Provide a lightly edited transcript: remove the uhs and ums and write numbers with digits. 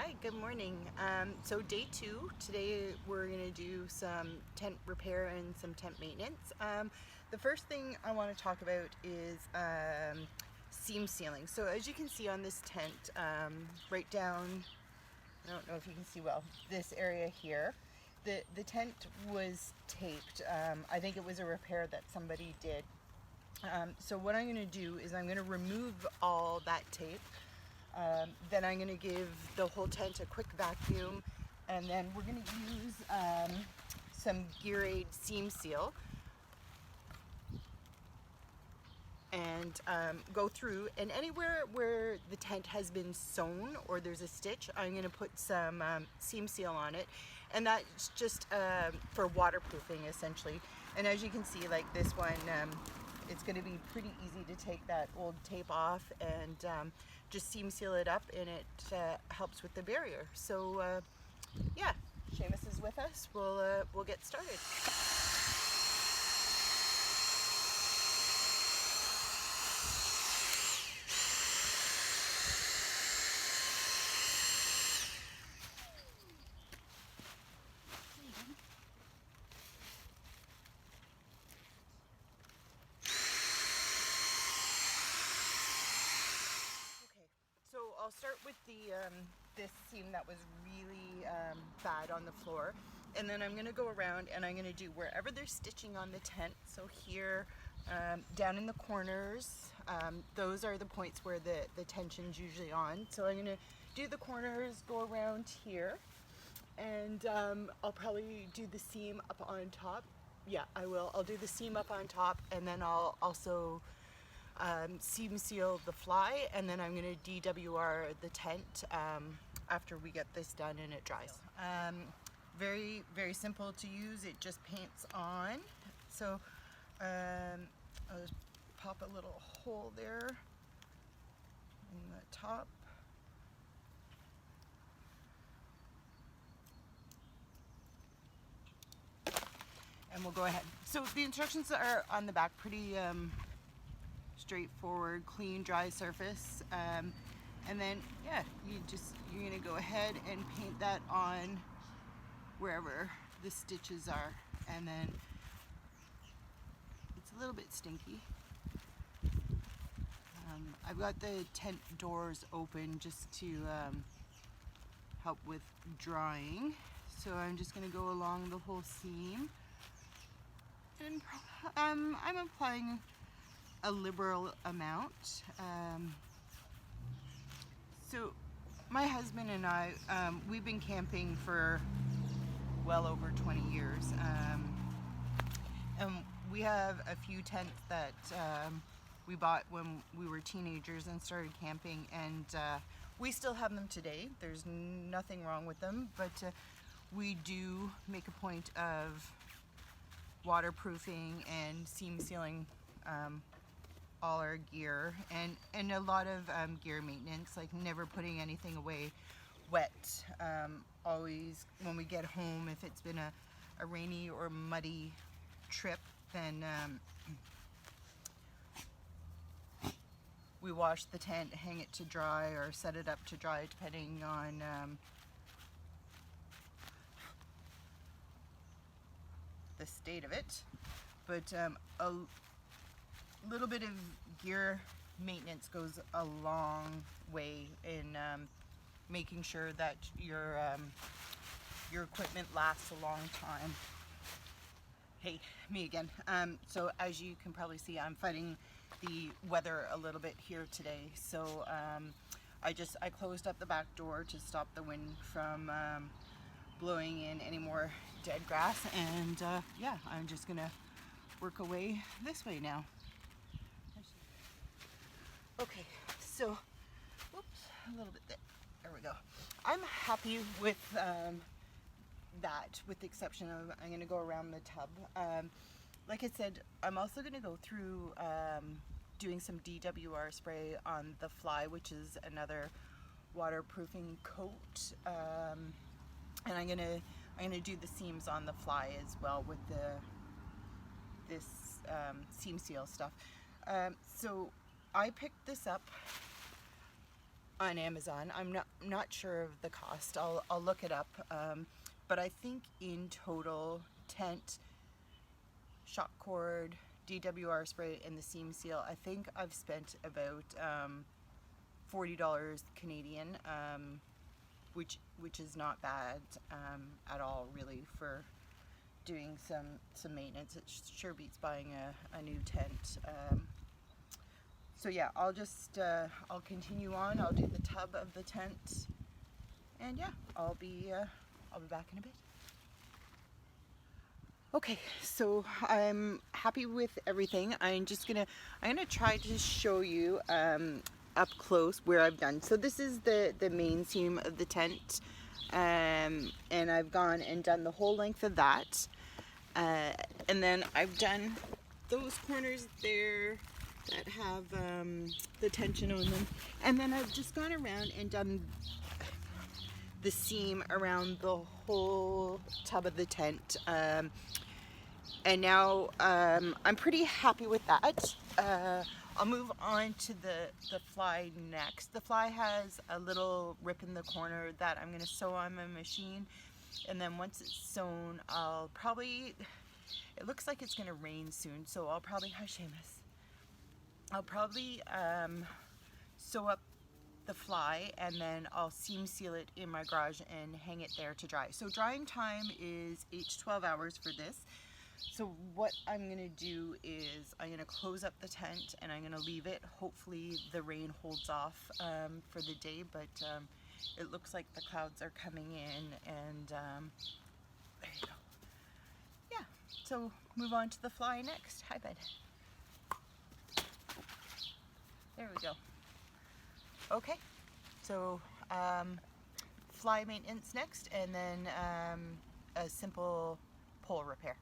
Hi, good morning. So day 2, today we're going to do some tent repair and some tent maintenance. The first thing I want to talk about is seam sealing. So as you can see on this tent, right down, I don't know if you can see well, this area here, the tent was taped. I think it was a repair that somebody did. So what I'm going to do is I'm going to remove all that tape. Then I'm going to give the whole tent a quick vacuum, and then we're going to use some Gear Aid seam seal and go through, and anywhere where the tent has been sewn or there's a stitch, I'm going to put some seam seal on it, and that's just for waterproofing essentially. And as you can see, like this one, it's going to be pretty easy to take that old tape off and just seam seal it up, and it helps with the barrier. So yeah, Seamus is with us. We'll get started. So I'll start with the this seam that was really bad on the floor, and then I'm going to go around and I'm going to do wherever there's stitching on the tent. So here, down in the corners, those are the points where the tension's usually on. So I'm going to do the corners, go around here, and I'll probably do the seam up on top. Yeah, I will. I'll do the seam up on top, and then I'll also seam seal the fly, and then I'm going to DWR the tent after we get this done and it dries. Very, very simple to use. It just paints on. So I'll just pop a little hole there in the top. And we'll go ahead. So the instructions are on the back, pretty straightforward, clean, dry surface, and then yeah, you're gonna go ahead and paint that on wherever the stitches are, and then it's a little bit stinky. I've got the tent doors open just to help with drying, so I'm just gonna go along the whole seam, and I'm applying a liberal amount. So my husband and I, we've been camping for well over 20 years, and we have a few tents that we bought when we were teenagers and started camping, and we still have them today. There's nothing wrong with them, but we do make a point of waterproofing and seam sealing all our gear, and a lot of gear maintenance, like never putting anything away wet. Always when we get home, if it's been a rainy or muddy trip, then we wash the tent, hang it to dry, or set it up to dry, depending on the state of it. But a little bit of gear maintenance goes a long way in making sure that your equipment lasts a long time. Hey, me again. So as you can probably see, I'm fighting the weather a little bit here today. So I closed up the back door to stop the wind from blowing in any more dead grass, and yeah, I'm just gonna work away this way now. Okay, so, whoops, a little bit there we go. I'm happy with that, with the exception of I'm going to go around the tub. Like I said, I'm also going to go through doing some DWR spray on the fly, which is another waterproofing coat, and I'm gonna do the seams on the fly as well with this seam seal stuff. So I picked this up on Amazon. I'm not sure of the cost. I'll look it up. But I think in total, tent, shock cord, DWR spray, and the seam seal, I think I've spent about $40 Canadian, which is not bad at all, really, for doing some maintenance. It sure beats buying a new tent. So yeah, I'll continue on. I'll do the tub of the tent, and yeah, I'll be back in a bit. Okay, so I'm happy with everything. I'm gonna try to show you up close where I've done. So this is the main seam of the tent, and I've gone and done the whole length of that, and then I've done those corners there that have the tension on them, and then I've just gone around and done the seam around the whole tub of the tent, and now I'm pretty happy with that. I'll move on to the fly next. The fly has a little rip in the corner that I'm going to sew on my machine, and then once it's sewn, it looks like it's going to rain soon, so I'll probably, hi Seamus, I'll probably sew up the fly, and then I'll seam seal it in my garage and hang it there to dry. So drying time is 8 to 12 hours for this. So what I'm gonna do is I'm gonna close up the tent and I'm gonna leave it. Hopefully the rain holds off for the day, but it looks like the clouds are coming in, and there you go. Yeah, so move on to the fly next. Hi, bud. There we go. Okay, so fly maintenance next, and then a simple pole repair.